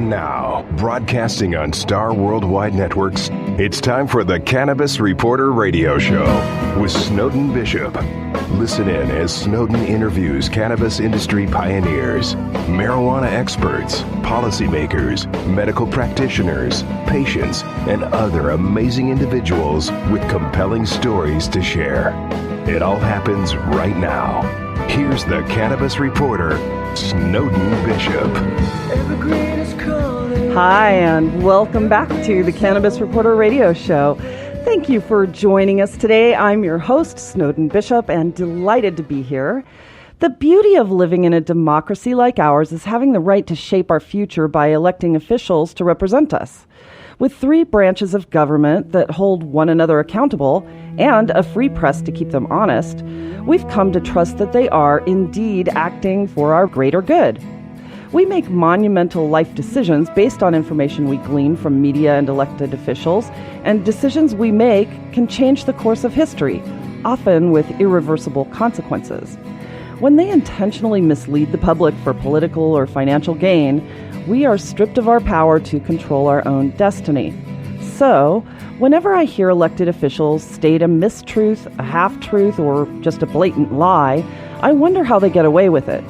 And now, broadcasting on Star Worldwide Networks, it's time for the Cannabis Reporter Radio Show with Snowden Bishop. Listen in as Snowden interviews cannabis industry pioneers, marijuana experts, policymakers, medical practitioners, patients, and other amazing individuals with compelling stories to share. It all happens right now. Here's the Cannabis Reporter, Snowden Bishop. Hi, and welcome back to the Cannabis Reporter Radio Show. Thank you for joining us today. I'm your host, Snowden Bishop, and delighted to be here. The beauty of living in a democracy like ours is having the right to shape our future by electing officials to represent us. With three branches of government that hold one another accountable and a free press to keep them honest, we've come to trust that they are indeed acting for our greater good. We make monumental life decisions based on information we glean from media and elected officials, and decisions we make can change the course of history, often with irreversible consequences. When they intentionally mislead the public for political or financial gain, we are stripped of our power to control our own destiny. So, whenever I hear elected officials state a mistruth, a half-truth, or just a blatant lie, I wonder how they get away with it.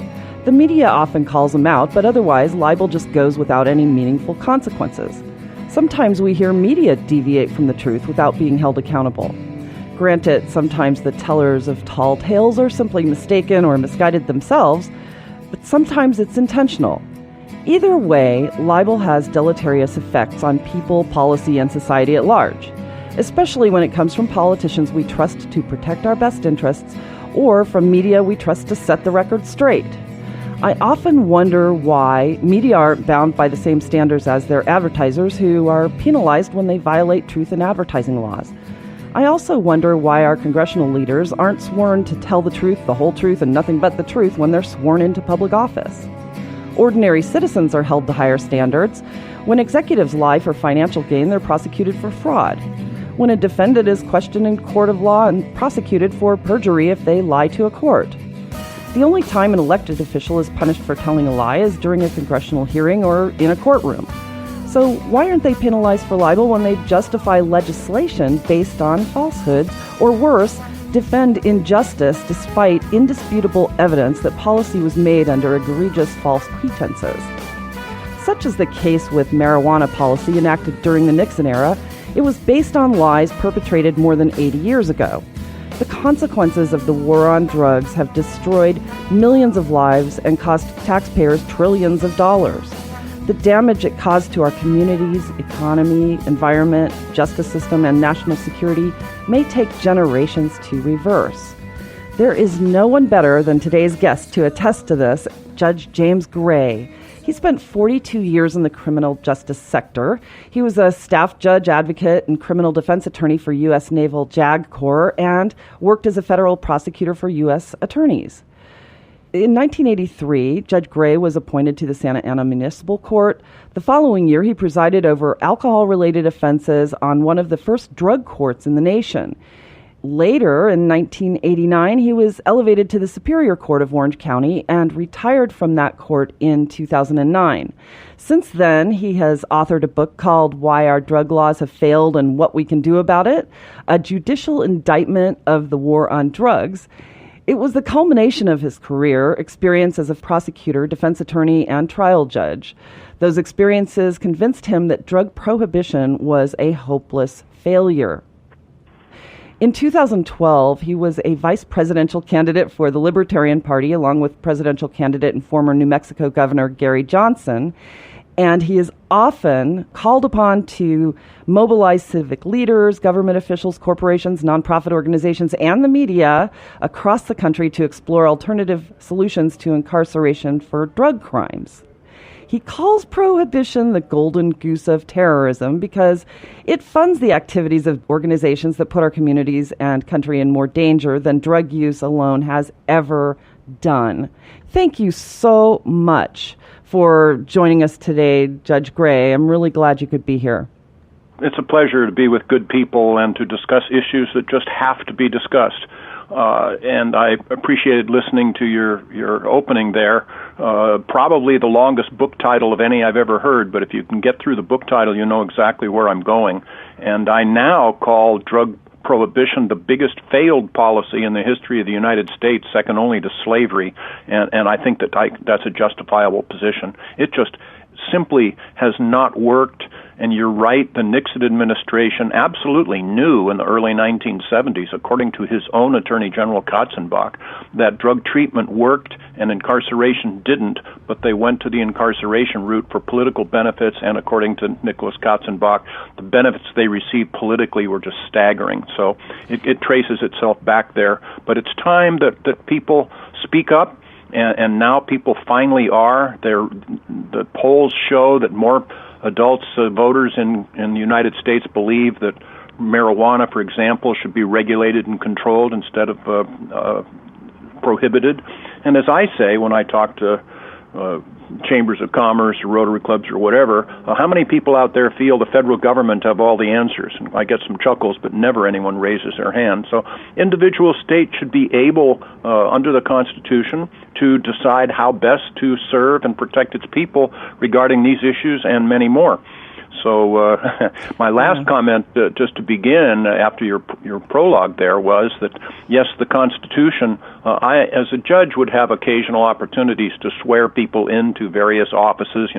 The media often calls them out, but otherwise libel just goes without any meaningful consequences. Sometimes we hear media deviate from the truth without being held accountable. Granted, sometimes the tellers of tall tales are simply mistaken or misguided themselves, but sometimes it's intentional. Either way, libel has deleterious effects on people, policy, and society at large, especially when it comes from politicians we trust to protect our best interests or from media we trust to set the record straight. I often wonder why media aren't bound by the same standards as their advertisers, who are penalized when they violate truth in advertising laws. I also wonder why our congressional leaders aren't sworn to tell the truth, the whole truth, and nothing but the truth when they're sworn into public office. Ordinary citizens are held to higher standards. When executives lie for financial gain, they're prosecuted for fraud. When a defendant is questioned in court of law and prosecuted for perjury if they lie to a court. The only time an elected official is punished for telling a lie is during a congressional hearing or in a courtroom. So why aren't they penalized for libel when they justify legislation based on falsehoods, or worse, defend injustice despite indisputable evidence that policy was made under egregious false pretenses? Such is the case with marijuana policy enacted during the Nixon era. It was based on lies perpetrated more than 80 years ago. The consequences of the war on drugs have destroyed millions of lives and cost taxpayers trillions of dollars. The damage it caused to our communities, economy, environment, justice system, and national security may take generations to reverse. There is no one better than today's guest to attest to this, Judge James Gray. He spent 42 years in the criminal justice sector. He was a staff judge, advocate, and criminal defense attorney for U.S. Naval JAG Corps and worked as a federal prosecutor for U.S. attorneys. In 1983, Judge Gray was appointed to the Santa Ana Municipal Court. The following year, he presided over alcohol-related offenses on one of the first drug courts in the nation. Later, in 1989, he was elevated to the Superior Court of Orange County and retired from that court in 2009. Since then, he has authored a book called Why Our Drug Laws Have Failed and What We Can Do About It, a judicial indictment of the war on drugs. It was the culmination of his career experience as a prosecutor, defense attorney, and trial judge. Those experiences convinced him that drug prohibition was a hopeless failure. In 2012, he was a vice presidential candidate for the Libertarian Party, along with presidential candidate and former New Mexico Governor Gary Johnson. And he is often called upon to mobilize civic leaders, government officials, corporations, nonprofit organizations, and the media across the country to explore alternative solutions to incarceration for drug crimes. He calls Prohibition the Golden Goose of Terrorism because it funds the activities of organizations that put our communities and country in more danger than drug use alone has ever done. Thank you so much for joining us today, Judge Gray. I'm really glad you could be here. It's a pleasure to be with good people and to discuss issues that just have to be discussed. and I appreciated listening to your opening there. Probably the longest book title of any I've ever heard, but if you can get through the book title, you know exactly where I'm going. And I now call drug prohibition the biggest failed policy in the history of the United States, second only to slavery, and I think that's a justifiable position. It just simply has not worked. And you're right, the Nixon administration absolutely knew in the early 1970s, according to his own Attorney General Katzenbach, that drug treatment worked and incarceration didn't, but they went to the incarceration route for political benefits, and according to Nicholas Katzenbach, the benefits they received politically were just staggering. So it traces itself back there. But it's time that people speak up, and now people finally are. The polls show that more adults, voters in the United States believe that marijuana, for example, should be regulated and controlled instead of prohibited. And as I say when I talk to chambers of commerce or Rotary clubs or whatever, how many people out there feel the federal government have all the answers? And I get some chuckles, but never anyone raises their hand. So individual states should be able, under the Constitution, to decide how best to serve and protect its people regarding these issues and many more. So my last comment, just to begin, after your prologue there, was that, yes, the Constitution, I, as a judge, would have occasional opportunities to swear people into various offices,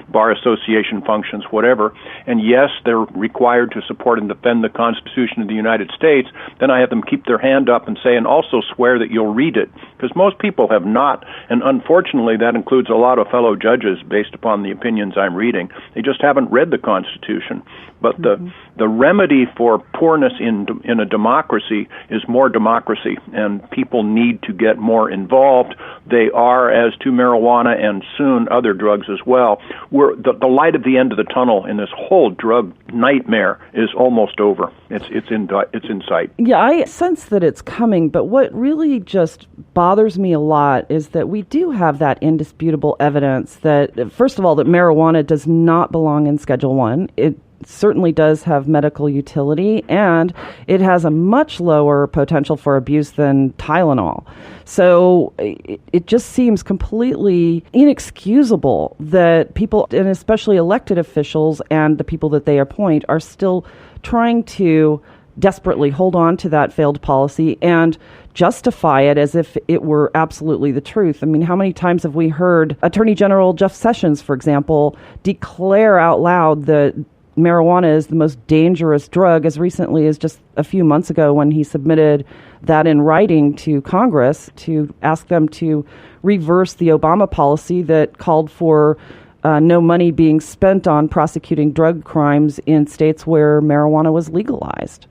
bar association functions, whatever. And yes, they're required to support and defend the Constitution of the United States. Then I have them keep their hand up and say, and also swear that you'll read it. Because most people have not, and unfortunately that includes a lot of fellow judges based upon the opinions I'm reading. They just haven't read the Constitution. But the remedy for poorness in a democracy is more democracy, and people need to get more involved. They are, as to marijuana and soon other drugs as well. The light at the end of the tunnel in this whole drug nightmare is almost over. It's in sight. Yeah, I sense that it's coming, but what really just bothers me a lot is that we do have that indisputable evidence that, first of all, that marijuana does not belong in Schedule 1. It certainly does have medical utility, and it has a much lower potential for abuse than Tylenol. So it just seems completely inexcusable that people, and especially elected officials and the people that they appoint, are still trying to desperately hold on to that failed policy and justify it as if it were absolutely the truth. I mean, how many times have we heard Attorney General Jeff Sessions, for example, declare out loud that marijuana is the most dangerous drug, as recently as just a few months ago when he submitted that in writing to Congress to ask them to reverse the Obama policy that called for no money being spent on prosecuting drug crimes in states where marijuana was legalized.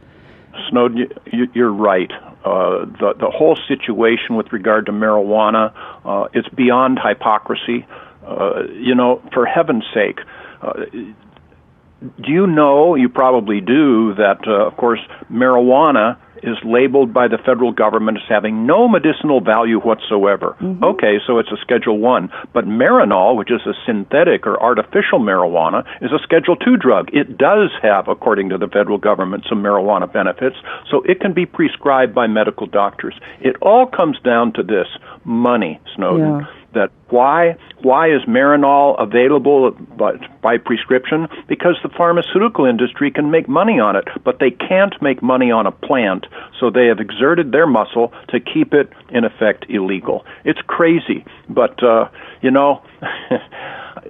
Snowden, you're right. The whole situation with regard to marijuana, it's beyond hypocrisy. For heaven's sake, do you know, you probably do, that, of course, marijuana is labeled by the federal government as having no medicinal value whatsoever. Mm-hmm. Okay, so it's a Schedule 1. But Marinol, which is a synthetic or artificial marijuana, is a Schedule 2 drug. It does have, according to the federal government, some marijuana benefits, so it can be prescribed by medical doctors. It all comes down to this: money, Snowden. Yeah. That why is Marinol available by prescription? Because the pharmaceutical industry can make money on it, but they can't make money on a plant, so they have exerted their muscle to keep it, in effect, illegal. It's crazy, but,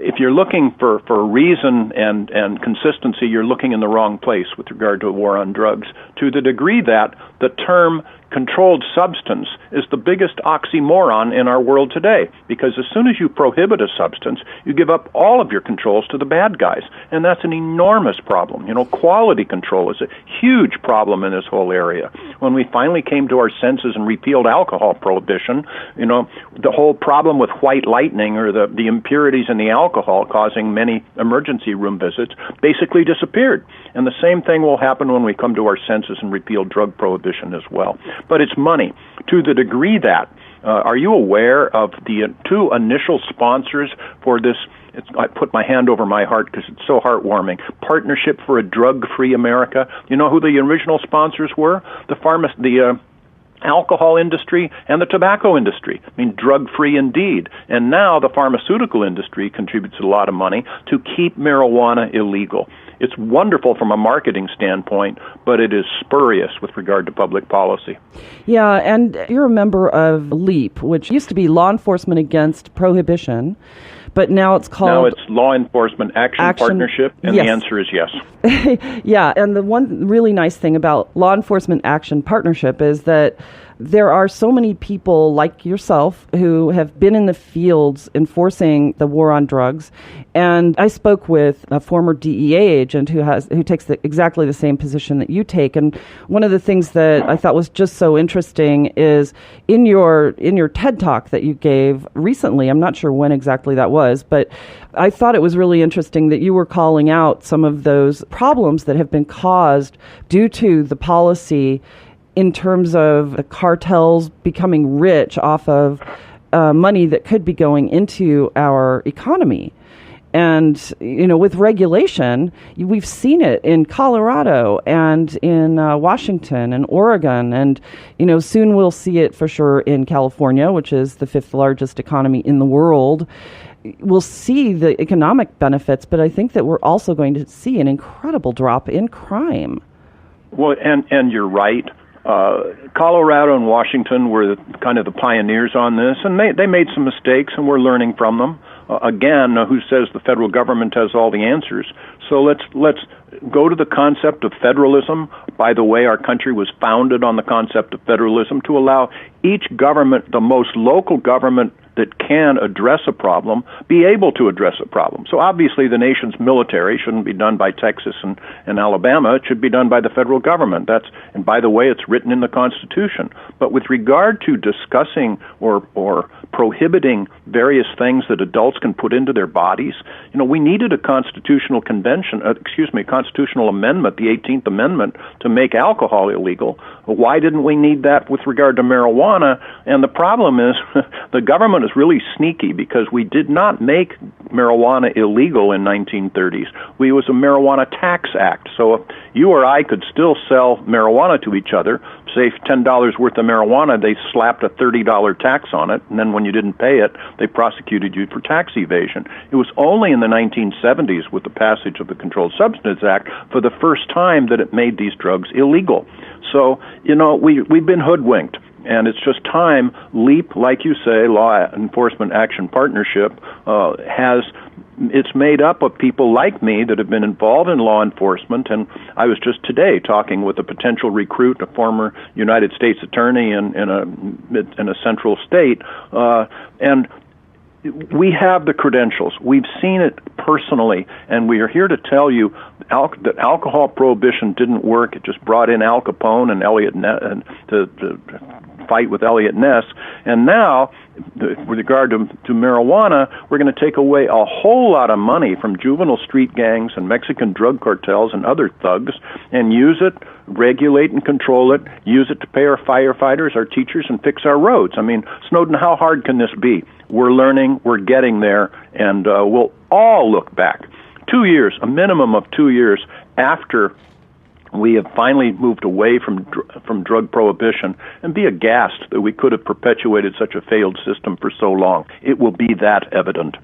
if you're looking for reason and consistency, you're looking in the wrong place with regard to a war on drugs, to the degree that the term controlled substance is the biggest oxymoron in our world today, because as soon as you prohibit a substance, you give up all of your controls to the bad guys, and that's an enormous problem. Quality control is a huge problem in this whole area. When we finally came to our senses and repealed alcohol prohibition, the whole problem with white lightning, or the impurities in the alcohol causing many emergency room visits, basically disappeared. And the same thing will happen when we come to our senses and repeal drug prohibition as well. But it's money. To the degree that, are you aware of the two initial sponsors for this? I put my hand over my heart because it's so heartwarming. Partnership for a Drug-Free America. You know who the original sponsors were? The alcohol industry and the tobacco industry. I mean, drug-free indeed. And now the pharmaceutical industry contributes a lot of money to keep marijuana illegal. It's wonderful from a marketing standpoint, but it is spurious with regard to public policy. Yeah, and you're a member of LEAP, which used to be Law Enforcement Against Prohibition, but now it's called... Now it's Law Enforcement Action Partnership, and yes. The answer is yes. Yeah, and the one really nice thing about Law Enforcement Action Partnership is that there are so many people like yourself who have been in the fields enforcing the war on drugs. And I spoke with a former DEA agent who takes exactly the same position that you take. And one of the things that I thought was just so interesting is in your TED Talk that you gave recently, I'm not sure when exactly that was, but I thought it was really interesting that you were calling out some of those problems that have been caused due to the policy in terms of the cartels becoming rich off of money that could be going into our economy. And, with regulation, we've seen it in Colorado and in Washington and Oregon. And, soon we'll see it for sure in California, which is the 5th largest economy in the world. We'll see the economic benefits, but I think that we're also going to see an incredible drop in crime. Well, and you're right. Colorado and Washington were kind of the pioneers on this, and they made some mistakes, and we're learning from them. Again, who says the federal government has all the answers? So let's go to the concept of federalism. By the way, our country was founded on the concept of federalism to allow each government, the most local government that can address a problem, be able to address a problem. So obviously the nation's military shouldn't be done by Texas and Alabama. It should be done by the federal government. And by the way, it's written in the Constitution. But with regard to discussing or prohibiting various things that adults can put into their bodies, we needed a constitutional constitutional amendment, the 18th Amendment, to make alcohol illegal. Why didn't we need that with regard to marijuana? And the problem is the government is really sneaky because we did not make marijuana illegal in 1930s. It was a Marijuana Tax Act. So if you or I could still sell marijuana to each other, say $10 worth of marijuana, they slapped a $30 tax on it, and then when you didn't pay it, they prosecuted you for tax evasion. It was only in the 1970s with the passage of the Controlled Substances Act for the first time that it made these drugs illegal. So, we've been hoodwinked. And it's just time. LEAP, like you say, Law Enforcement Action Partnership, it's made up of people like me that have been involved in law enforcement. And I was just today talking with a potential recruit, a former United States attorney in a central state, and we have the credentials. We've seen it personally, and we are here to tell you that alcohol prohibition didn't work. It just brought in Al Capone and Elliot Ness to fight with Elliot Ness. And now, with regard to marijuana, we're going to take away a whole lot of money from juvenile street gangs and Mexican drug cartels and other thugs and use it, regulate and control it, use it to pay our firefighters, our teachers, and fix our roads. I mean, Snowden, how hard can this be? We're learning, we're getting there, and we'll all look back 2 years, a minimum of 2 years after we have finally moved away from drug prohibition, and be aghast that we could have perpetuated such a failed system for so long. It will be that evident.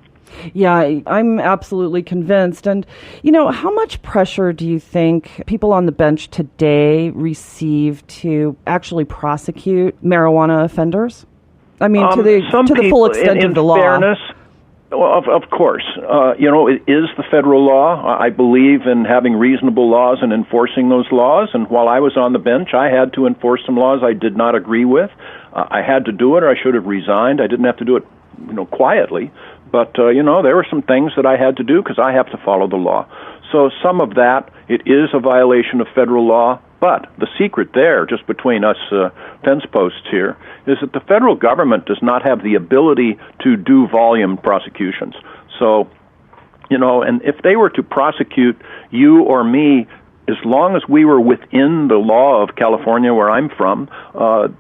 Yeah, I'm absolutely convinced. And, how much pressure do you think people on the bench today receive to actually prosecute marijuana offenders? I mean, to the full extent of the law. Fairness, well, of course. It is the federal law. I believe in having reasonable laws and enforcing those laws. And while I was on the bench, I had to enforce some laws I did not agree with. I had to do it, or I should have resigned. I didn't have to do it, quietly. But, there were some things that I had to do because I have to follow the law. So some of that, it is a violation of federal law. But the secret there, just between us fence posts here, is that the federal government does not have the ability to do volume prosecutions. So, and if they were to prosecute you or me as long as we were within the law of California, where I'm from,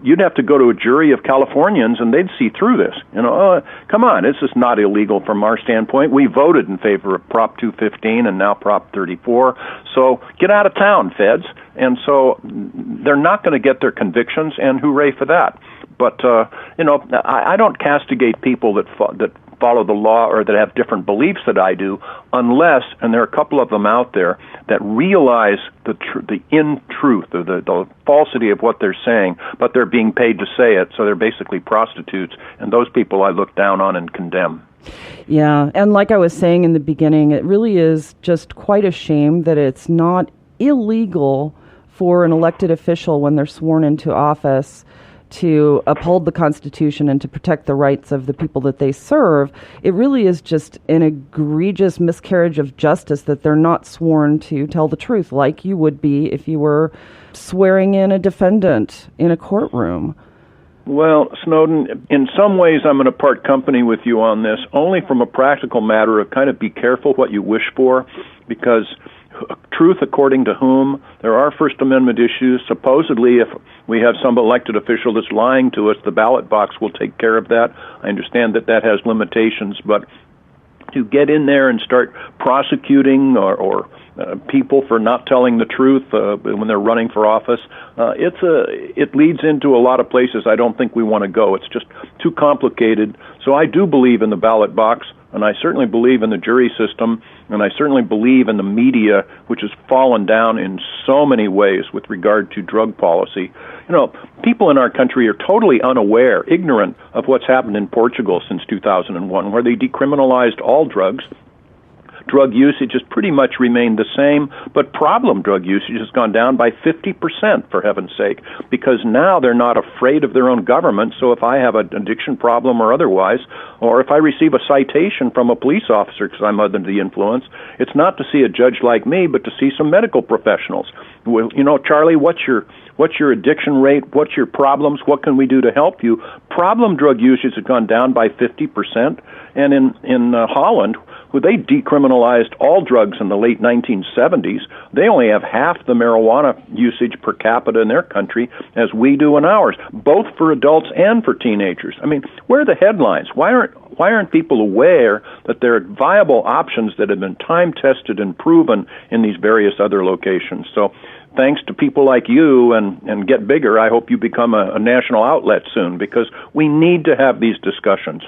you'd have to go to a jury of Californians, and they'd see through this. Come on, this is not illegal from our standpoint. We voted in favor of Prop 215 and now Prop 34. So get out of town, feds. And so they're not going to get their convictions, and hooray for that. But I don't castigate people that follow the law or that have different beliefs that I do, unless, and there are a couple of them out there, that realize the truth, or the falsity of what they're saying, but they're being paid to say it, so they're basically prostitutes, and those people I look down on and condemn. Yeah, and like I was saying in the beginning, it really is just quite a shame that it's not illegal for an elected official when they're sworn into office to uphold the Constitution and to protect the rights of the people that they serve. It really is just an egregious miscarriage of justice that they're not sworn to tell the truth, like you would be if you were swearing in a defendant in a courtroom. Well, Snowden, in some ways I'm going to part company with you on this, only from a practical matter of kind of be careful what you wish for, because truth according to whom? There are First Amendment issues. Supposedly, if we have some elected official that's lying to us, the ballot box will take care of that. I understand that has limitations, but to get in there and start prosecuting or people for not telling the truth when they're running for office, it leads into a lot of places I don't think we want to go. It's just too complicated. So I do believe in the ballot box, and I certainly believe in the jury system, and I certainly believe in the media, which has fallen down in so many ways with regard to drug policy. People in our country are totally unaware, ignorant of what's happened in Portugal since 2001, where they decriminalized all drugs. Drug usage has pretty much remained the same, but problem drug usage has gone down by 50%, for heaven's sake, because now they're not afraid of their own government. So if I have an addiction problem or otherwise, or if I receive a citation from a police officer because I'm under the influence, it's not to see a judge like me, but to see some medical professionals. Well, Charlie, what's your addiction rate? What's your problems? What can we do to help you? Problem drug usage has gone down by 50%, and in Holland, where they decriminalized all drugs in the late 1970s, they only have half the marijuana usage per capita in their country as we do in ours, both for adults and for teenagers. I mean, where are the headlines? Why aren't people aware that there are viable options that have been time-tested and proven in these various other locations? So thanks to people like you and Get Bigger, I hope you become a national outlet soon, because we need to have these discussions.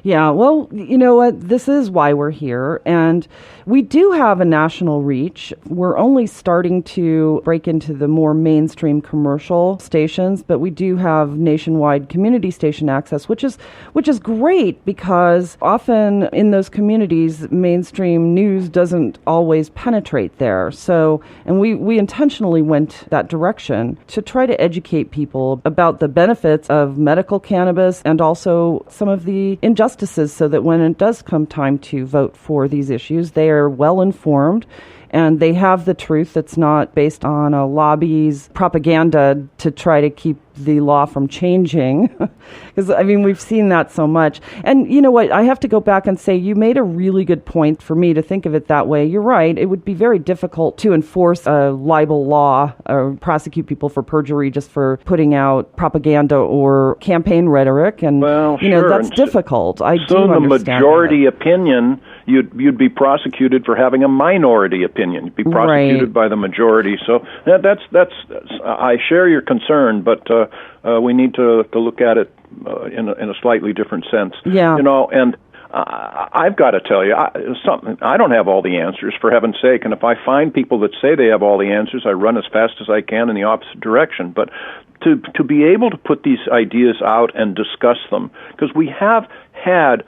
Yeah, well, you know what? This is why we're here, and we do have a national reach. We're only starting to break into the more mainstream commercial stations, but we do have nationwide community station access, which is great, because often in those communities, mainstream news doesn't always penetrate there. So, and we intentionally went that direction to try to educate people about the benefits of medical cannabis and also some of the injustices, so that when it does come time to vote for these issues, they are well informed and they have the truth that's not based on a lobby's propaganda to try to keep the law from changing. Because, I mean, we've seen that so much. And you know what? I have to go back and say you made a really good point for me to think of it that way. You're right. It would be very difficult to enforce a libel law or prosecute people for perjury just for putting out propaganda or campaign rhetoric. And, sure. That's difficult. I do understand the majority opinion, you'd be prosecuted for having a minority opinion. You'd be prosecuted by the majority. So that's I share your concern, but we need to look at it in a slightly different sense. Yeah. And I've got to tell you, I don't have all the answers, for heaven's sake. And if I find people that say they have all the answers, I run as fast as I can in the opposite direction. But to be able to put these ideas out and discuss them, because we have had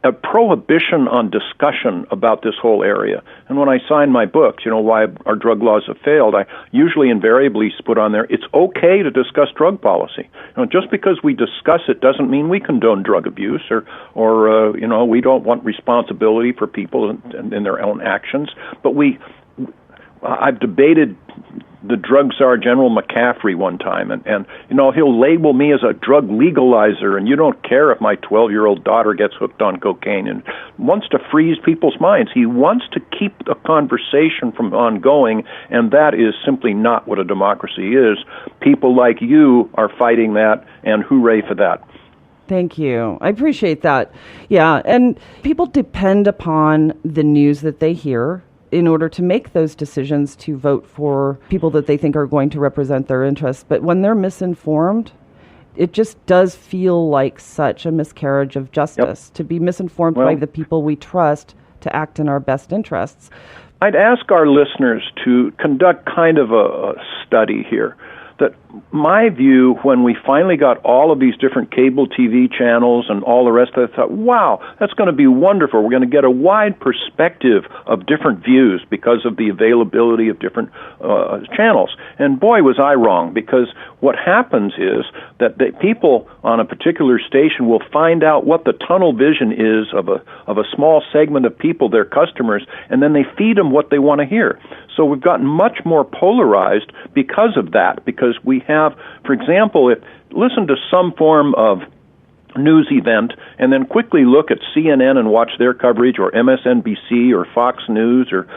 a prohibition on discussion about this whole area. And when I sign my books, why our drug laws have failed, I usually invariably put on there, it's okay to discuss drug policy. Just because we discuss it doesn't mean we condone drug abuse or we don't want responsibility for people in their own actions. But I've debated the drug czar General McCaffrey one time, and he'll label me as a drug legalizer, and you don't care if my 12-year-old daughter gets hooked on cocaine, and wants to freeze people's minds. He wants to keep the conversation from ongoing, and that is simply not what a democracy is. People like you are fighting that, and hooray for that. Thank you. I appreciate that. Yeah, and people depend upon the news that they hear in order to make those decisions to vote for people that they think are going to represent their interests. But when they're misinformed, it just does feel like such a miscarriage of justice to be misinformed by the people we trust to act in our best interests. I'd ask our listeners to conduct kind of a study here. That my view, when we finally got all of these different cable TV channels and all the rest of it, I thought, wow, that's going to be wonderful. We're going to get a wide perspective of different views because of the availability of different channels. And boy, was I wrong, because what happens is that the people on a particular station will find out what the tunnel vision is of a small segment of people, their customers, and then they feed them what they want to hear. So we've gotten much more polarized because of that, because we have, for example, listen to some form of news event and then quickly look at CNN and watch their coverage, or MSNBC or Fox News, or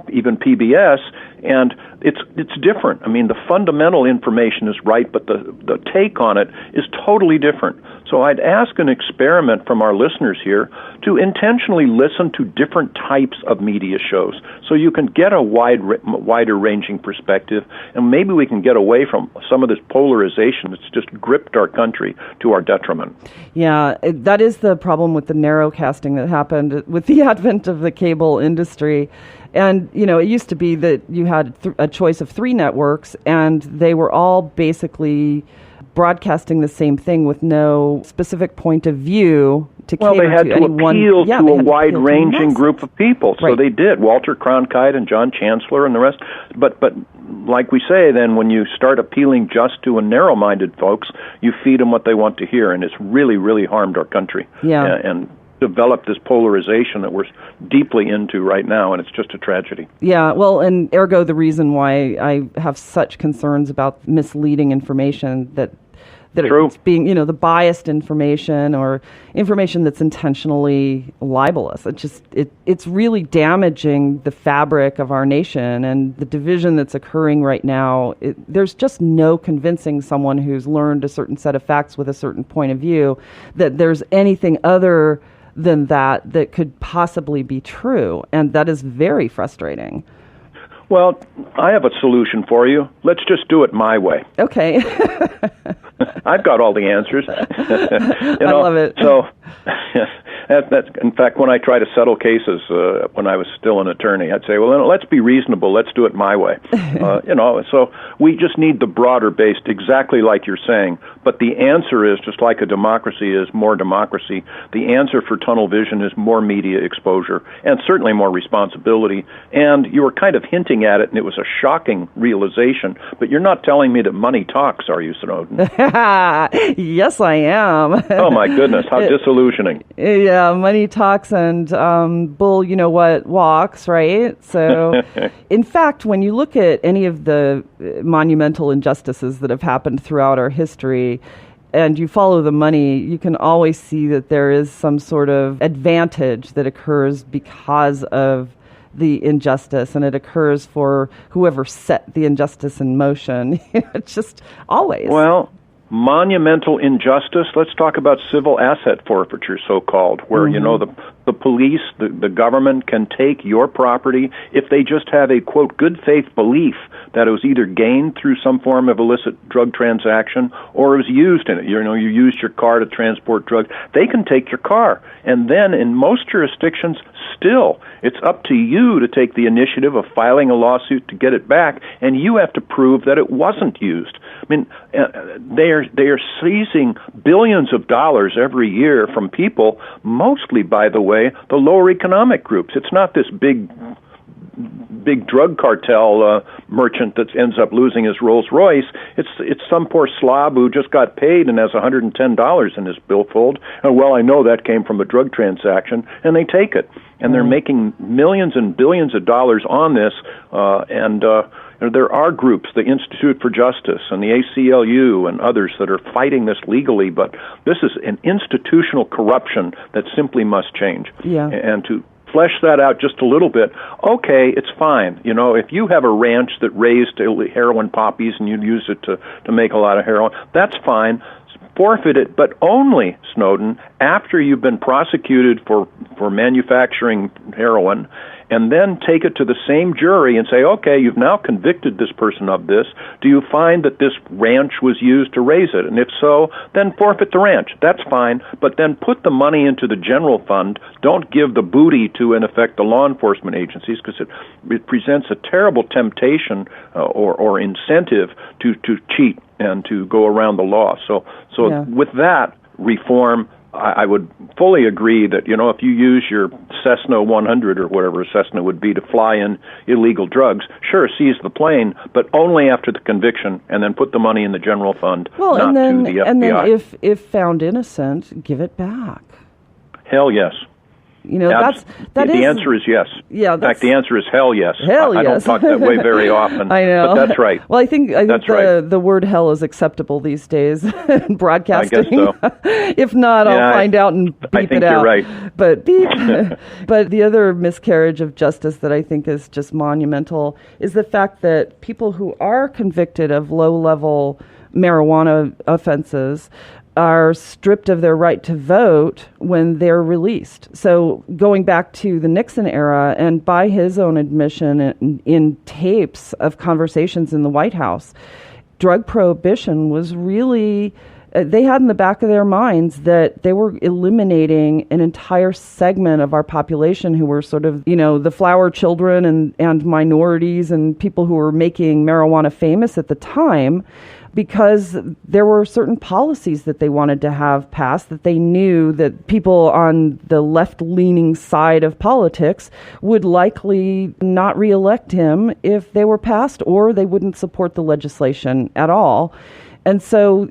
even PBS, and it's different. I mean, the fundamental information is right, but the take on it is totally different. So I'd ask an experiment from our listeners here to intentionally listen to different types of media shows so you can get a wider ranging perspective, and maybe we can get away from some of this polarization that's just gripped our country to our detriment. Yeah, that is the problem with the narrowcasting that happened with the advent of the cable industry. And, it used to be that you had a choice of 3 networks, and they were all basically broadcasting the same thing with no specific point of view to cater to anyone. Well, they had to appeal to a wide-ranging group of people, so they did. Walter Cronkite and John Chancellor and the rest. But like we say, then, when you start appealing just to a narrow-minded folks, you feed them what they want to hear, and it's really, really harmed our country. Yeah. And developed this polarization that we're deeply into right now, and it's just a tragedy. Yeah, well, and ergo the reason why I have such concerns about misleading information, that it's being, the biased information or information that's intentionally libelous. It's really damaging the fabric of our nation, and the division that's occurring right now. There's just no convincing someone who's learned a certain set of facts with a certain point of view that there's anything other than that could possibly be true, and that is very frustrating. Well, I have a solution for you. Let's just do it my way. Okay. I've got all the answers. I love it. So, that's in fact, when I try to settle cases, when I was still an attorney, I'd say, well, let's be reasonable. Let's do it my way. So we just need the broader based, exactly like you're saying. But the answer is, just like a democracy is more democracy, the answer for tunnel vision is more media exposure, and certainly more responsibility. And you were kind of hinting at it, and it was a shocking realization. But you're not telling me that money talks, are you, Snowden? Yes, I am. Oh, my goodness. How disillusioning. Yeah, money talks and bull, walks, right? So, in fact, when you look at any of the monumental injustices that have happened throughout our history, and you follow the money, you can always see that there is some sort of advantage that occurs because of the injustice, and it occurs for whoever set the injustice in motion. It's just always. Well, monumental injustice. Let's talk about civil asset forfeiture, so-called, where, the police, the government can take your property if they just have a, quote, good faith belief that it was either gained through some form of illicit drug transaction or it was used in it. You used your car to transport drugs. They can take your car. And then in most jurisdictions, still, it's up to you to take the initiative of filing a lawsuit to get it back, and you have to prove that it wasn't used. I mean, they are seizing billions of dollars every year from people, mostly, by the way, the lower economic groups. It's not this big big drug cartel merchant that ends up losing his Rolls Royce. It's some poor slob who just got paid and has $110 in his billfold. And well, I know that came from a drug transaction, and they take it, and they're making millions and billions of dollars on this, there are groups, the Institute for Justice and the ACLU and others that are fighting this legally, but this is an institutional corruption that simply must change. Yeah. And to flesh that out just a little bit, okay, it's fine. If you have a ranch that raised heroin poppies and you use it to make a lot of heroin, that's fine. Forfeit it, but only, Snowden, after you've been prosecuted for manufacturing heroin, and then take it to the same jury and say, okay, you've now convicted this person of this. Do you find that this ranch was used to raise it? And if so, then forfeit the ranch. That's fine, but then put the money into the general fund. Don't give the booty to, in effect, the law enforcement agencies, because it presents a terrible temptation or incentive to cheat and to go around the law. So with that reform, I would fully agree that, if you use your Cessna 100 or whatever a Cessna would be to fly in illegal drugs, sure, seize the plane, but only after the conviction, and then put the money in the general fund, not to the FBI. And then if found innocent, give it back. Hell yes. The answer is yes. Yeah, in fact, the answer is hell yes. Hell I don't talk that way very often. I know. But that's right. Well, I think the word hell is acceptable these days in broadcasting. I guess so. If not, I'll find out and beep it out. I think you're right. But beep. But the other miscarriage of justice that I think is just monumental is the fact that people who are convicted of low-level marijuana offenses are stripped of their right to vote when they're released. So going back to the Nixon era, and by his own admission in tapes of conversations in the White House, drug prohibition was really, they had in the back of their minds that they were eliminating an entire segment of our population who were sort of, the flower children and minorities and people who were making marijuana famous at the time, because there were certain policies that they wanted to have passed that they knew that people on the left-leaning side of politics would likely not reelect him if they were passed, or they wouldn't support the legislation at all. And so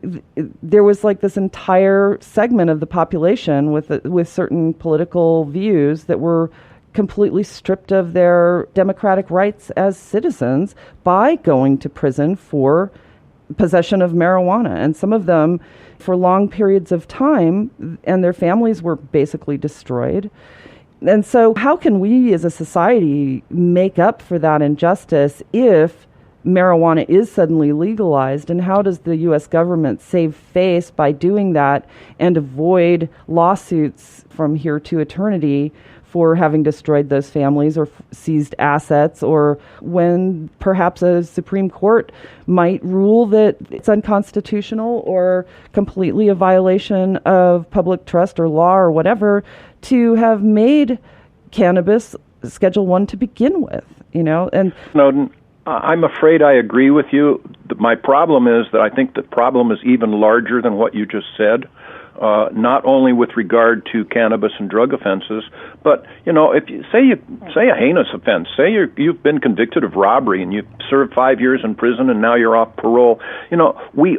there was like this entire segment of the population with certain political views that were completely stripped of their democratic rights as citizens by going to prison for possession of marijuana, and some of them for long periods of time, and their families were basically destroyed. And so how can we as a society make up for that injustice if marijuana is suddenly legalized, and how does the U.S. government save face by doing that and avoid lawsuits from here to eternity for having destroyed those families or seized assets, or when perhaps a Supreme Court might rule that it's unconstitutional or completely a violation of public trust or law or whatever to have made cannabis Schedule 1 to begin with, And Snowden, I'm afraid I agree with you. My problem is that I think the problem is even larger than what you just said. Not only with regard to cannabis and drug offenses, but if you say a heinous offense, say you've been convicted of robbery and you've served 5 years in prison and now you're off parole. We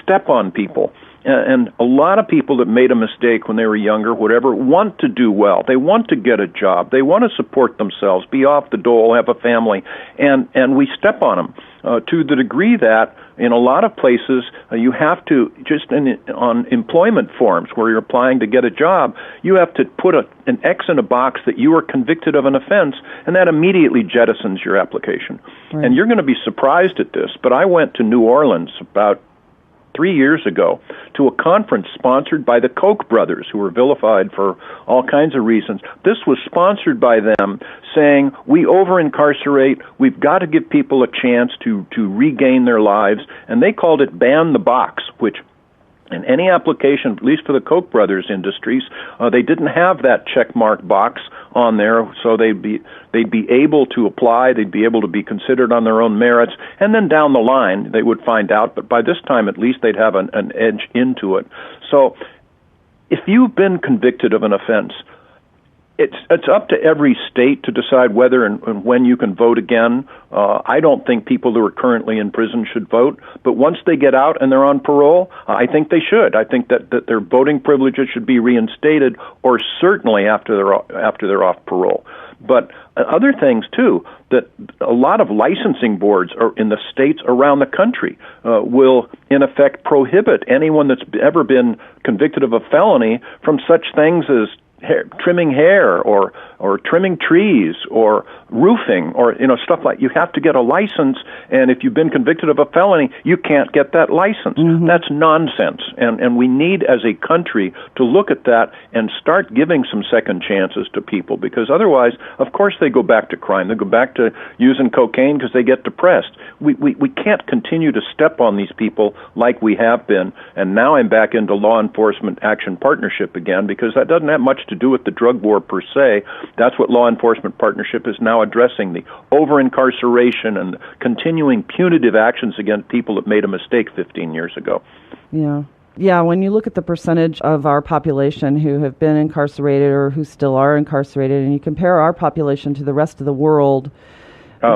step on people, and a lot of people that made a mistake when they were younger, whatever, want to do well. They want to get a job. They want to support themselves, be off the dole, have a family, and we step on them to the degree that in a lot of places, you have to, just on employment forms where you're applying to get a job, you have to put an X in a box that you were convicted of an offense, and that immediately jettisons your application. Right. And you're going to be surprised at this, but I went to New Orleans about 3 years ago to a conference sponsored by the Koch brothers, who were vilified for all kinds of reasons. This was sponsored by them, saying, we over-incarcerate, we've got to give people a chance to regain their lives, and they called it Ban the Box, which in any application, at least for the Koch brothers industries, they didn't have that checkmark box on there, so they'd be able to apply, they'd be able to be considered on their own merits, and then down the line they would find out, but by this time at least they'd have an edge into it. So if you've been convicted of an offense, It's up to every state to decide whether and when you can vote again. I don't think people who are currently in prison should vote, but once they get out and they're on parole, I think they should. I think that their voting privileges should be reinstated, or certainly after they're off parole. But other things too, that a lot of licensing boards are in the states around the country will in effect prohibit anyone that's ever been convicted of a felony from such things as trimming hair or trimming trees or roofing or stuff like. You have to get a license, and if you've been convicted of a felony, you can't get that license. Mm-hmm. That's nonsense, and we need as a country to look at that and start giving some second chances to people, because otherwise, of course, they go back to crime. They go back to using cocaine because they get depressed. We can't continue to step on these people like we have been, and now I'm back into law enforcement action partnership again, because that doesn't have much to do with the drug war per se. That's what law enforcement partnership is now addressing, the over-incarceration and continuing punitive actions against people that made a mistake 15 years ago. Yeah, when you look at the percentage of our population who have been incarcerated or who still are incarcerated, and you compare our population to the rest of the world,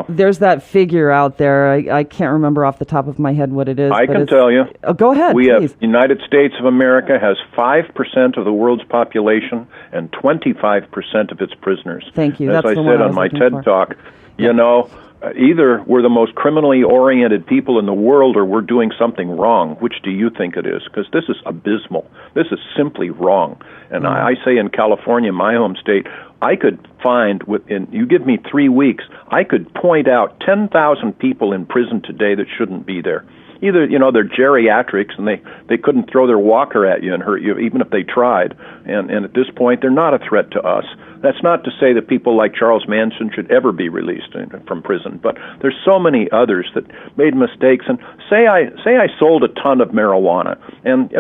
there's that figure out there. I can't remember off the top of my head what it is. I can tell you. Oh, go ahead, please. The United States of America has 5% of the world's population and 25% of its prisoners. Thank you. As I said on my TED Talk, either we're the most criminally oriented people in the world or we're doing something wrong. Which do you think it is? Because this is abysmal. This is simply wrong. And I say in California, my home state, I could find, you give me 3 weeks, I could point out 10,000 people in prison today that shouldn't be there. Either, they're geriatrics and they couldn't throw their walker at you and hurt you even if they tried. And at this point, they're not a threat to us. That's not to say that people like Charles Manson should ever be released from prison, but there's so many others that made mistakes. And say I sold a ton of marijuana, and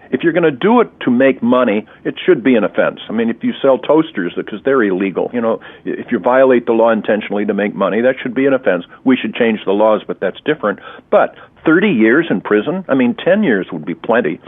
if you're going to do it to make money, it should be an offense. I mean, if you sell toasters because they're illegal, if you violate the law intentionally to make money, that should be an offense. We should change the laws, but that's different. But 30 years in prison? I mean, 10 years would be plenty.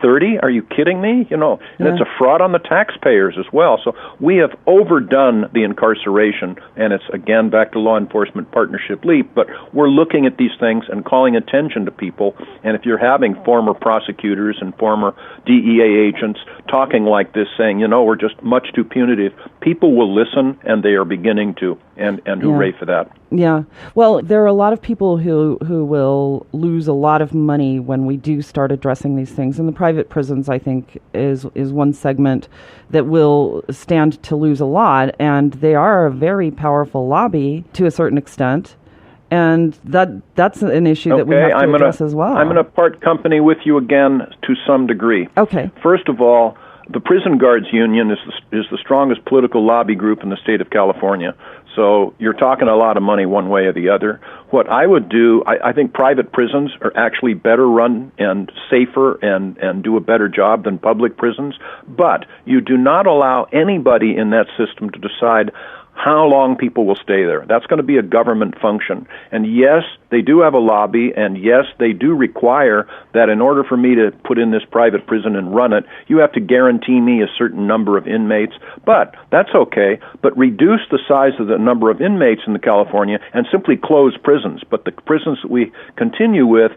30? Are you kidding me? And it's a fraud on the taxpayers as well. So we have overdone the incarceration, and it's, again, back to law enforcement partnership leap, but we're looking at these things and calling attention to people, and if you're having former prosecutors and former DEA agents talking like this, saying, we're just much too punitive, people will listen, and they are beginning to, and hooray for that. Yeah. Well, there are a lot of people who will lose a lot of money when we do start addressing these things. And the private prisons, I think, is one segment that will stand to lose a lot. And they are a very powerful lobby to a certain extent. And that's an issue that we have to address as well. I'm going to part company with you again to some degree. Okay. First of all, the Prison Guards Union is the strongest political lobby group in the state of California. So you're talking a lot of money one way or the other. What I would do, I think private prisons are actually better run and safer and do a better job than public prisons. But you do not allow anybody in that system to decide how long people will stay there. That's going to be a government function. And yes, they do have a lobby, and yes, they do require that in order for me to put in this private prison and run it, you have to guarantee me a certain number of inmates. But that's okay. But reduce the size of the number of inmates in California and simply close prisons. But the prisons that we continue with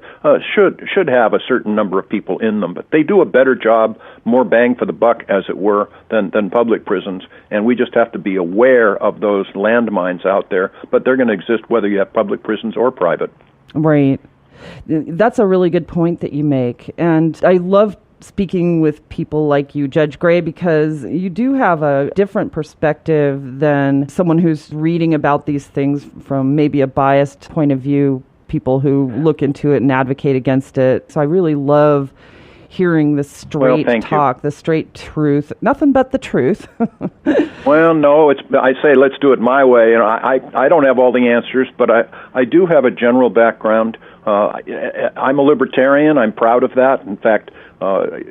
should have a certain number of people in them. But they do a better job, more bang for the buck, as it were, than public prisons. And we just have to be aware of those landmines out there. But they're going to exist whether you have public prisons or private. Right. That's a really good point that you make. And I love speaking with people like you, Judge Gray, because you do have a different perspective than someone who's reading about these things from maybe a biased point of view, people who look into it and advocate against it. So I really love hearing the straight talk, the straight truth, nothing but the truth. Well, no, I say let's do it my way. I don't have all the answers, but I do have a general background. I'm a libertarian. I'm proud of that. In fact,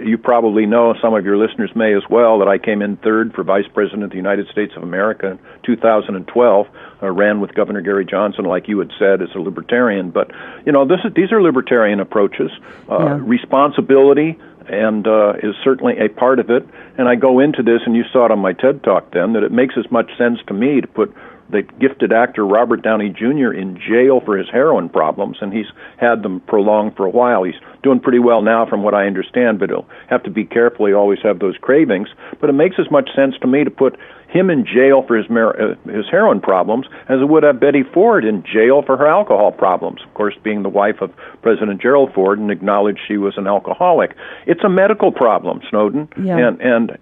you probably know, some of your listeners may as well, that I came in third for Vice President of the United States of America in 2012. Ran with Governor Gary Johnson, like you had said, as a libertarian. But, these are libertarian approaches. Responsibility and is certainly a part of it. And I go into this, and you saw it on my TED Talk then, that it makes as much sense to me to put the gifted actor Robert Downey Jr. in jail for his heroin problems, and he's had them prolonged for a while. He's doing pretty well now from what I understand, but he'll have to be careful. He always have those cravings. But it makes as much sense to me to put him in jail for his heroin problems as it would have Betty Ford in jail for her alcohol problems, of course, being the wife of President Gerald Ford and acknowledged she was an alcoholic. It's a medical problem, Snowden, and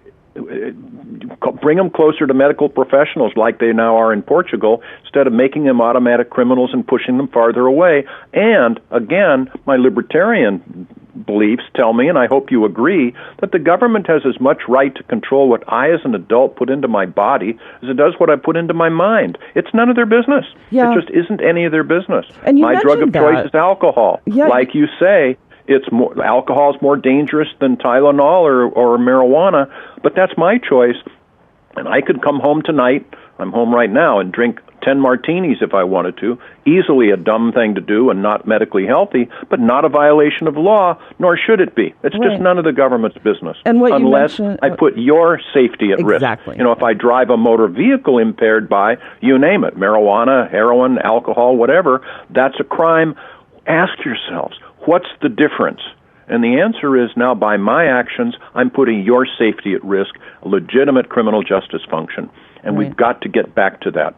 bring them closer to medical professionals like they now are in Portugal, instead of making them automatic criminals and pushing them farther away. And, again, my libertarian beliefs tell me, and I hope you agree, that the government has as much right to control what I as an adult put into my body as it does what I put into my mind. It's none of their business. Yeah. It just isn't any of their business. And my drug of choice is alcohol. Yeah. Like you say, alcohol is more dangerous than Tylenol or marijuana, but that's my choice. And I could come home tonight, I'm home right now, and drink 10 martinis if I wanted to. Easily a dumb thing to do and not medically healthy, but not a violation of law, nor should it be. It's just none of the government's business. And what unless I put your safety at risk. Exactly. If I drive a motor vehicle impaired by, you name it, marijuana, heroin, alcohol, whatever, that's a crime. Ask yourselves, what's the difference? And the answer is, now by my actions, I'm putting your safety at risk, a legitimate criminal justice function. And we've got to get back to that.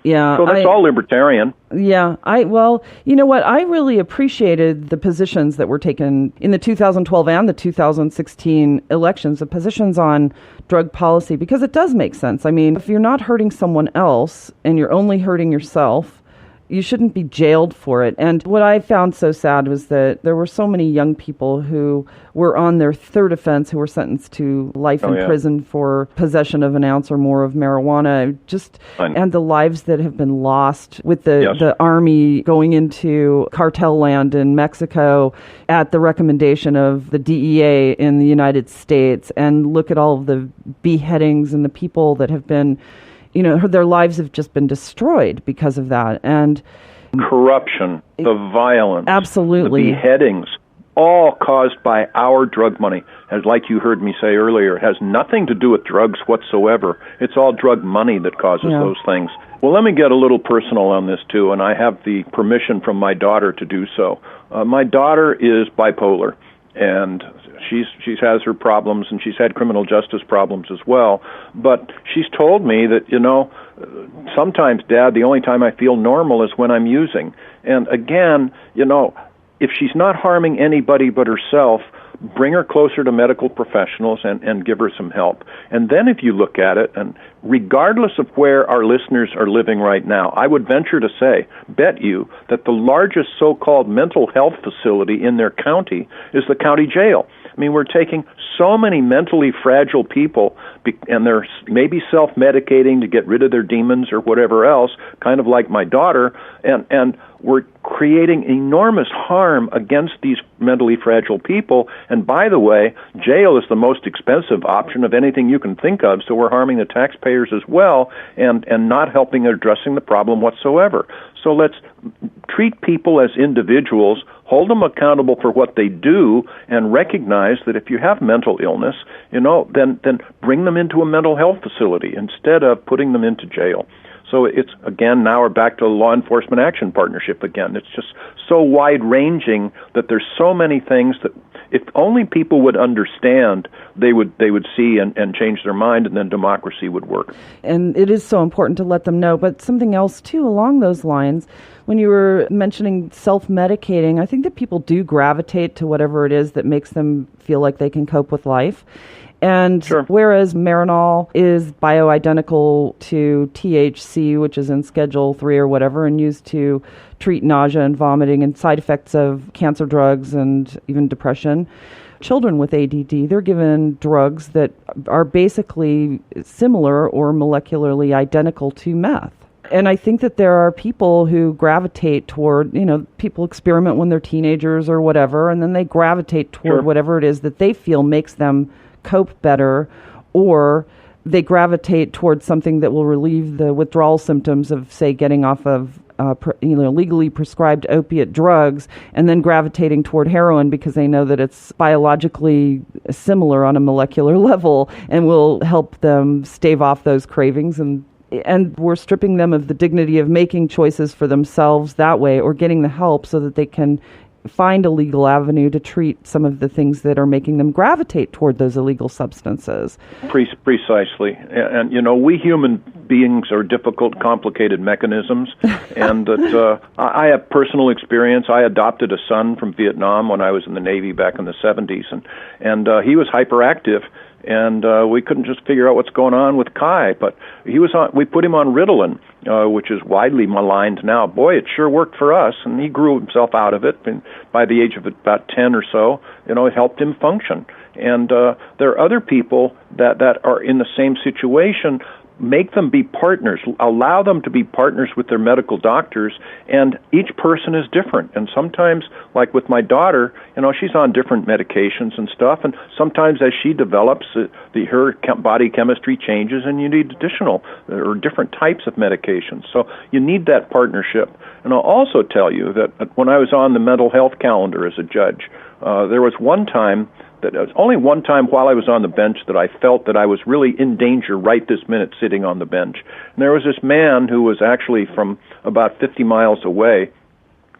Yeah. So that's all libertarian. Yeah. Well, you know what? I really appreciated the positions that were taken in the 2012 and the 2016 elections, the positions on drug policy, because it does make sense. I mean, if you're not hurting someone else and you're only hurting yourself, you shouldn't be jailed for it. And what I found so sad was that there were so many young people who were on their third offense who were sentenced to life in prison for possession of an ounce or more of marijuana. And the lives that have been lost with the army going into cartel land in Mexico at the recommendation of the DEA in the United States. And look at all of the beheadings and the people that have been, their lives have just been destroyed because of that. And corruption, the violence, absolutely, the beheadings, all caused by our drug money. As like you heard me say earlier, it has nothing to do with drugs whatsoever. It's all drug money that causes those things. Well, let me get a little personal on this, too, and I have the permission from my daughter to do so. My daughter is bipolar, and she's has her problems, and she's had criminal justice problems as well. But she's told me that, sometimes, Dad, the only time I feel normal is when I'm using. And again, if she's not harming anybody but herself, bring her closer to medical professionals and give her some help. And then if you look at it, and regardless of where our listeners are living right now, I would venture to say, bet you, that the largest so-called mental health facility in their county is the county jail. I mean, we're taking so many mentally fragile people, and they're maybe self-medicating to get rid of their demons or whatever else, kind of like my daughter, and we're creating enormous harm against these mentally fragile people. And by the way, jail is the most expensive option of anything you can think of, so we're harming the taxpayers as well and not helping addressing the problem whatsoever. So let's treat people as individuals, hold them accountable for what they do, and recognize that if you have mental illness, then bring them into a mental health facility instead of putting them into jail. So it's, again, now we're back to a law enforcement action partnership again. It's just so wide-ranging that there's so many things that if only people would understand, they would see and change their mind, and then democracy would work. And it is so important to let them know. But something else, too, along those lines, when you were mentioning self-medicating, I think that people do gravitate to whatever it is that makes them feel like they can cope with life. And whereas Marinol is bioidentical to THC, which is in Schedule 3 or whatever, and used to treat nausea and vomiting and side effects of cancer drugs and even depression, children with ADD, they're given drugs that are basically similar or molecularly identical to meth. And I think that there are people who gravitate toward, people experiment when they're teenagers or whatever, and then they gravitate toward whatever it is that they feel makes them cope better, or they gravitate towards something that will relieve the withdrawal symptoms of, say, getting off of legally prescribed opiate drugs, and then gravitating toward heroin because they know that it's biologically similar on a molecular level and will help them stave off those cravings. And we're stripping them of the dignity of making choices for themselves that way, or getting the help so that they can find a legal avenue to treat some of the things that are making them gravitate toward those illegal substances. Precisely. And, we human beings are difficult, complicated mechanisms. And that I have personal experience. I adopted a son from Vietnam when I was in the Navy back in the 70s. And he was hyperactive. And we couldn't just figure out what's going on with Kai, but we put him on Ritalin, which is widely maligned now. Boy, it sure worked for us, and he grew himself out of it. And by the age of about 10 or so, it helped him function. And there are other people that are in the same situation. Make them be partners. Allow them to be partners with their medical doctors, and each person is different. And sometimes, like with my daughter, she's on different medications and stuff, and sometimes as she develops, her body chemistry changes, and you need additional or different types of medications. So you need that partnership. And I'll also tell you that when I was on the mental health calendar as a judge, there was only one time while I was on the bench that I felt that I was really in danger right this minute sitting on the bench. And there was this man who was actually from about 50 miles away.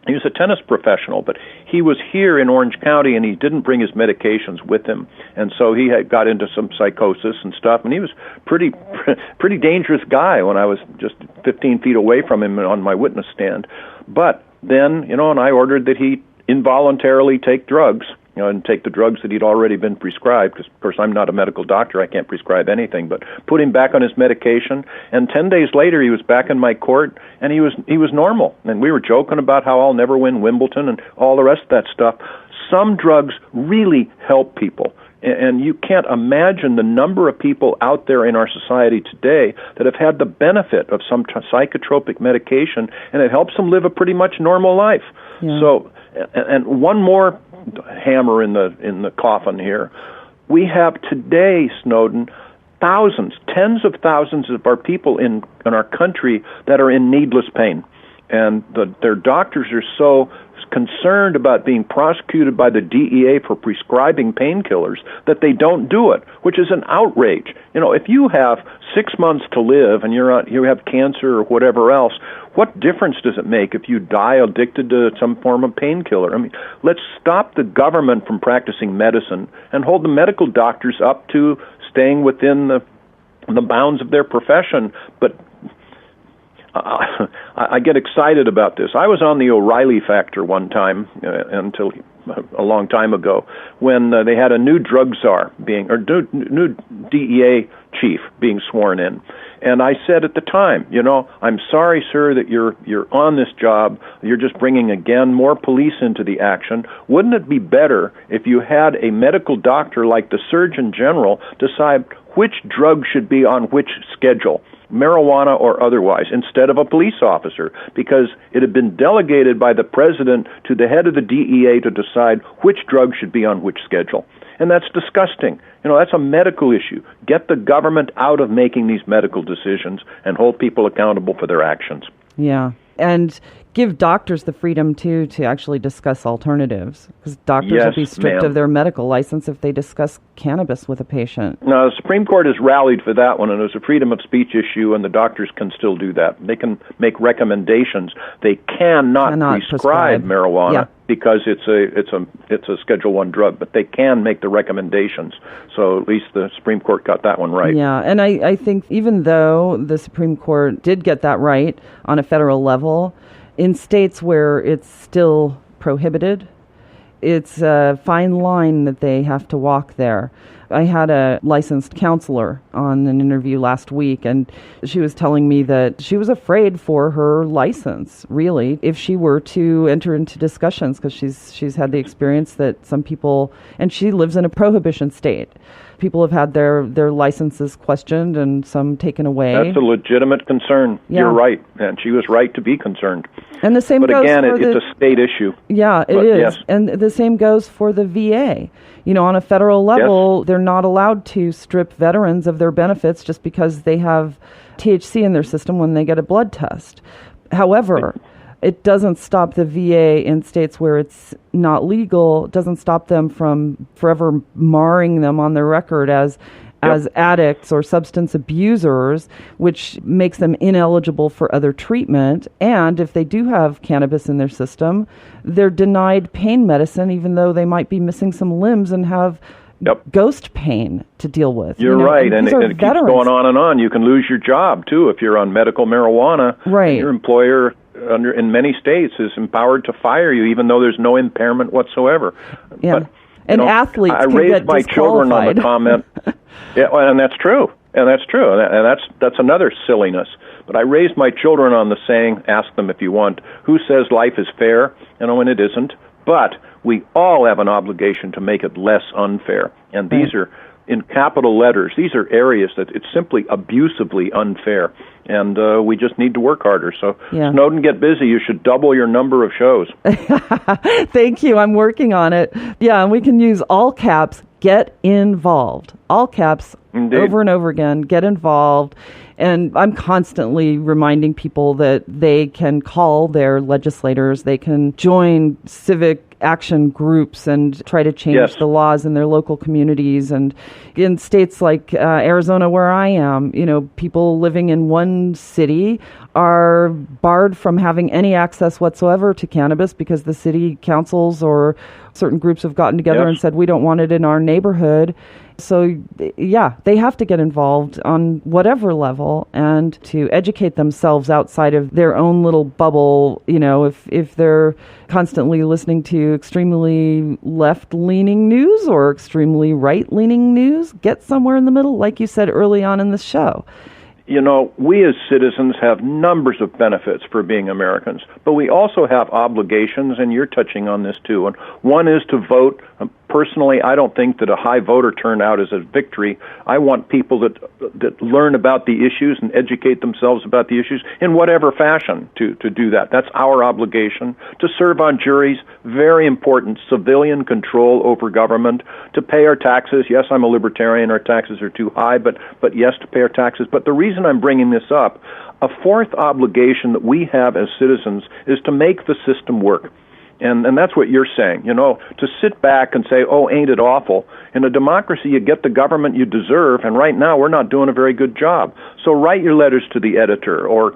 He was a tennis professional, but he was here in Orange County, and he didn't bring his medications with him. And so he had got into some psychosis and stuff, and he was pretty dangerous guy when I was just 15 feet away from him on my witness stand. But then, and I ordered that he involuntarily take drugs, and take the drugs that he'd already been prescribed, because, of course, I'm not a medical doctor. I can't prescribe anything, but put him back on his medication. And 10 days later, he was back in my court, and he was normal. And we were joking about how I'll never win Wimbledon and all the rest of that stuff. Some drugs really help people. And you can't imagine the number of people out there in our society today that have had the benefit of some psychotropic medication, and it helps them live a pretty much normal life. Yeah. So, and one more hammer in the coffin here. We have today, Snowden, thousands, tens of thousands of our people in our country that are in needless pain. And their doctors are so concerned about being prosecuted by the DEA for prescribing painkillers that they don't do it, which is an outrage. If you have 6 months to live and you have cancer or whatever else, what difference does it make if you die addicted to some form of painkiller? I mean, let's stop the government from practicing medicine and hold the medical doctors up to staying within the bounds of their profession. But I get excited about this. I was on the O'Reilly factor one time until a long time ago when they had a new drug czar new DEA chief being sworn in. And I said at the time, I'm sorry, sir, that you're on this job. You're just bringing, again, more police into the action. Wouldn't it be better if you had a medical doctor like the Surgeon General decide which drug should be on which schedule, marijuana or otherwise, instead of a police officer, because it had been delegated by the president to the head of the DEA to decide which drug should be on which schedule. And that's disgusting. That's a medical issue. Get the government out of making these medical decisions and hold people accountable for their actions. Yeah. And give doctors the freedom, too, to actually discuss alternatives. Because doctors will be stripped of their medical license if they discuss cannabis with a patient. Now, the Supreme Court has rallied for that one, and it's a freedom of speech issue, and the doctors can still do that. They can make recommendations. They cannot prescribe marijuana because it's a Schedule I drug, but they can make the recommendations. So at least the Supreme Court got that one right. Yeah, and I think even though the Supreme Court did get that right on a federal level, in states where it's still prohibited, it's a fine line that they have to walk there. I had a licensed counselor on an interview last week, and she was telling me that she was afraid for her license, really, if she were to enter into discussions, because she's had the experience that some people, and she lives in a prohibition state. People have had their licenses questioned and some taken away. That's a legitimate concern. Yeah. You're right, and she was right to be concerned. And the same but goes again, for it's a state issue. Yeah, it is. Yes. And the same goes for the VA. You know, on a federal level, yes, they're not allowed to strip veterans of their benefits just because they have THC in their system when they get a blood test. However, it doesn't stop the VA in states where it's not legal. It doesn't stop them from forever marring them on their record as addicts or substance abusers, which makes them ineligible for other treatment. And if they do have cannabis in their system, they're denied pain medicine, even though they might be missing some limbs and have ghost pain to deal with. You're right, and it keeps going on and on. You can lose your job, too, if you're on medical marijuana. Right. Your employer in many states is empowered to fire you, even though there's no impairment whatsoever. Yeah. But, and athletes I can raised get my children on the comment. Yeah, and that's true. And that's another silliness. But I raised my children on the saying, ask them if you want, who says life is fair? And it isn't. But we all have an obligation to make it less unfair. And these are, in capital letters, these are areas that it's simply abusively unfair. And we just need to work harder. So, Snowden, get busy. You should double your number of shows. Thank you. I'm working on it. Yeah, and we can use all caps, get involved. All caps, indeed, over and over again, get involved. And I'm constantly reminding people that they can call their legislators, they can join civic action groups and try to change the laws in their local communities. And in states like Arizona, where I am, people living in one city are barred from having any access whatsoever to cannabis because the city councils or certain groups have gotten together and said, we don't want it in our neighborhood. So, they have to get involved on whatever level and to educate themselves outside of their own little bubble. If they're constantly listening to extremely left-leaning news or extremely right-leaning news, get somewhere in the middle, like you said early on in the show. We as citizens have numbers of benefits for being Americans, but we also have obligations, and you're touching on this too. And one is to vote. Personally, I don't think that a high voter turnout is a victory. I want people that learn about the issues and educate themselves about the issues in whatever fashion to do that. That's our obligation. To serve on juries, very important, civilian control over government, to pay our taxes. Yes, I'm a libertarian. Our taxes are too high, but yes, to pay our taxes. But the reason I'm bringing this up, a fourth obligation that we have as citizens is to make the system work. And that's what you're saying, to sit back and say, oh, ain't it awful? In a democracy, you get the government you deserve, and right now we're not doing a very good job. So write your letters to the editor or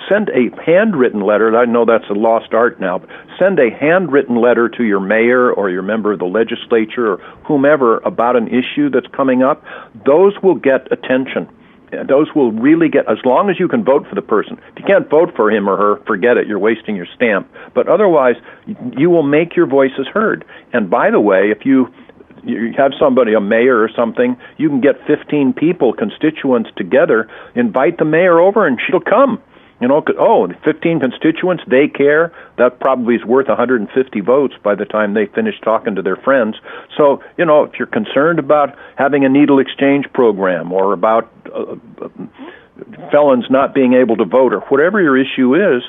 send a handwritten letter. I know that's a lost art now, but send a handwritten letter to your mayor or your member of the legislature or whomever about an issue that's coming up. Those will get attention. Those will really get, as long as you can vote for the person. If you can't vote for him or her, forget it, you're wasting your stamp. But otherwise, you will make your voices heard. And by the way, if you have somebody, a mayor or something, you can get 15 people, constituents together, invite the mayor over and she'll come. 15 constituents, they care. That probably is worth 150 votes by the time they finish talking to their friends. So, if you're concerned about having a needle exchange program or about felons not being able to vote or whatever your issue is,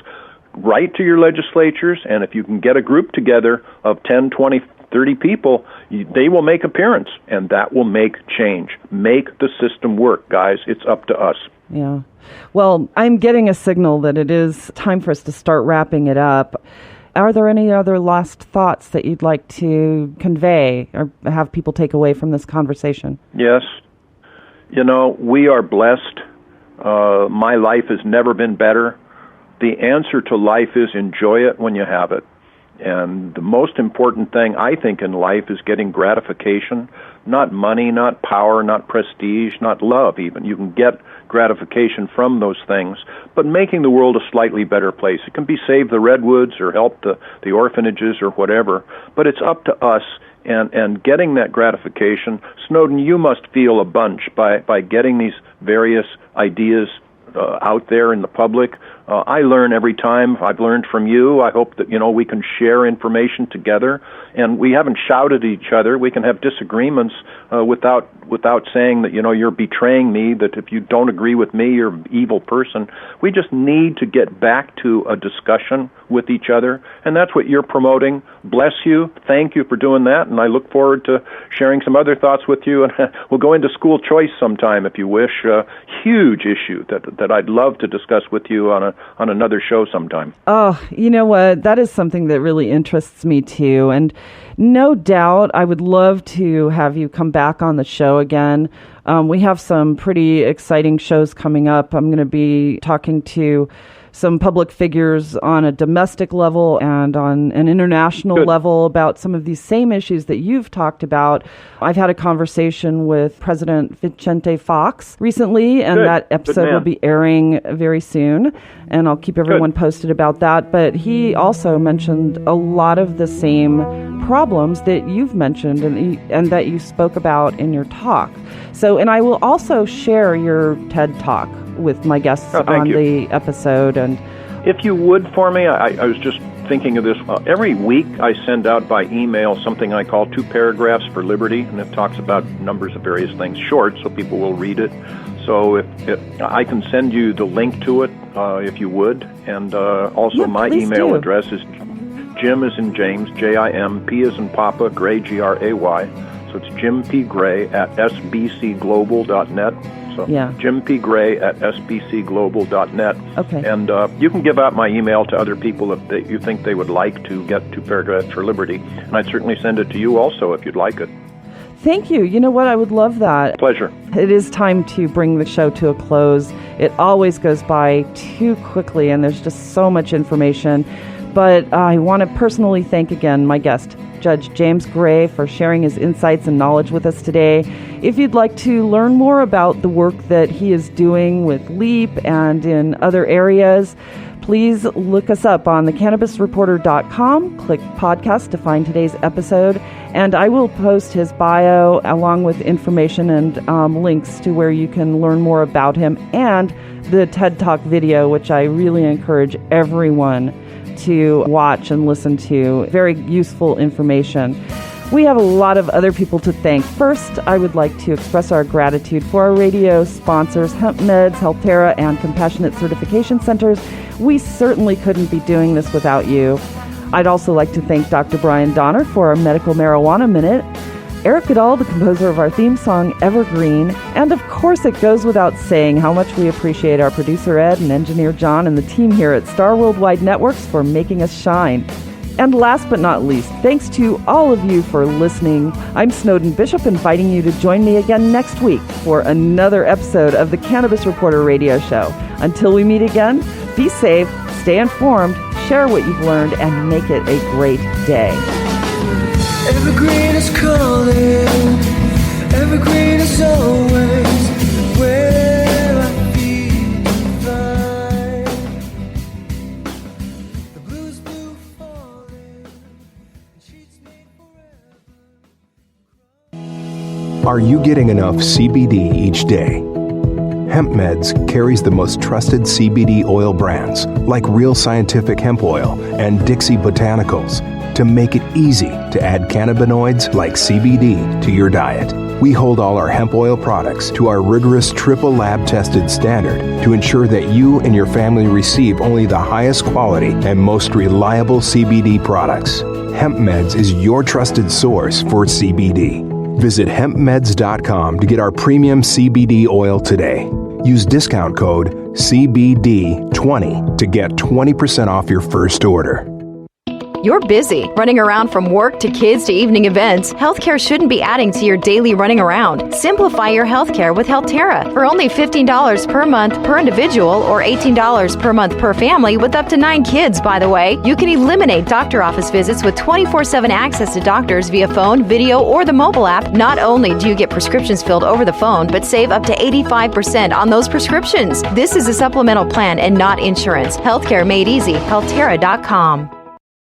write to your legislatures, and if you can get a group together of 10, 20, 30 people, they will make appearance, and that will make change. Make the system work, guys. It's up to us. Yeah. Well, I'm getting a signal that it is time for us to start wrapping it up. Are there any other last thoughts that you'd like to convey or have people take away from this conversation? Yes. We are blessed. My life has never been better. The answer to life is enjoy it when you have it. And the most important thing, I think, in life is getting gratification, not money, not power, not prestige, not love even. You can get gratification from those things, but making the world a slightly better place. It can be save the redwoods or help the orphanages or whatever, but it's up to us. and getting that gratification. Snowden, you must feel a bunch by getting these various ideas out there in the public. I learn every time. I've learned from you. I hope that, we can share information together, and we haven't shouted at each other. We can have disagreements without saying that, you're betraying me, that if you don't agree with me, you're an evil person. We just need to get back to a discussion with each other, and that's what you're promoting. Bless you. Thank you for doing that, and I look forward to sharing some other thoughts with you, and we'll go into school choice sometime if you wish. Huge issue that I'd love to discuss with you on another show sometime. Oh, you know what? That is something that really interests me too. And no doubt I would love to have you come back on the show again. We have some pretty exciting shows coming up. I'm going to be talking to some public figures on a domestic level and on an international level about some of these same issues that you've talked about. I've had a conversation with President Vicente Fox recently, and that episode will be airing very soon, and I'll keep everyone posted about that. But he also mentioned a lot of the same problems that you've mentioned and that you spoke about in your talk. So, and I will also share your TED Talk with my guests on the episode. And if you would for me, I was just thinking of this. Every week I send out by email something I call 2 Paragraphs for Liberty, and it talks about numbers of various things, short, so people will read it. So if I can send you the link to it, if you would, and also my email address is Jim as in James, Jim, P as in Papa, Gray, Gray. So it's Jim P. Gray at sbcglobal.net. So Jim P. Gray at sbcglobal.net. Okay. And you can give out my email to other people if you think they would like to get 2 Paragraphs for Liberty. And I'd certainly send it to you also if you'd like it. Thank you. You know what? I would love that. Pleasure. It is time to bring the show to a close. It always goes by too quickly, and there's just so much information. But I want to personally thank again my guest, Judge James Gray, for sharing his insights and knowledge with us today. If you'd like to learn more about the work that he is doing with LEAP and in other areas, please look us up on thecannabisreporter.com. Click podcast to find today's episode, and I will post his bio along with information and links to where you can learn more about him and the TED Talk video, which I really encourage everyone to watch and listen to. Very useful information. We have a lot of other people to thank. First, I would like to express our gratitude for our radio sponsors, Hemp Meds, Healthterra, and Compassionate Certification Centers. We certainly couldn't be doing this without you. I'd also like to thank Dr. Brian Donner for our Medical Marijuana Minute, Eric Goodall, the composer of our theme song, Evergreen, and of course it goes without saying how much we appreciate our producer Ed and engineer John and the team here at Star Worldwide Networks for making us shine. And last but not least, thanks to all of you for listening. I'm Snowden Bishop, inviting you to join me again next week for another episode of the Cannabis Reporter Radio Show. Until we meet again, be safe, stay informed, share what you've learned, and make it a great day. Evergreen is calling, evergreen is always where I feel fine. The blues blue falling, sheets made forever. Are you getting enough CBD each day? Hemp Meds carries the most trusted CBD oil brands like Real Scientific Hemp Oil and Dixie Botanicals to make it easy to add cannabinoids like CBD to your diet. We hold all our hemp oil products to our rigorous triple lab tested standard to ensure that you and your family receive only the highest quality and most reliable CBD products. Hemp Meds is your trusted source for CBD. Visit hempmeds.com to get our premium CBD oil today. Use discount code CBD20 to get 20% off your first order. You're busy, running around from work to kids to evening events. Healthcare shouldn't be adding to your daily running around. Simplify your healthcare with Healthterra. For only $15 per month per individual or $18 per month per family with up to 9 kids, by the way, you can eliminate doctor office visits with 24/7 access to doctors via phone, video, or the mobile app. Not only do you get prescriptions filled over the phone, but save up to 85% on those prescriptions. This is a supplemental plan and not insurance. Healthcare made easy. Healthterra.com.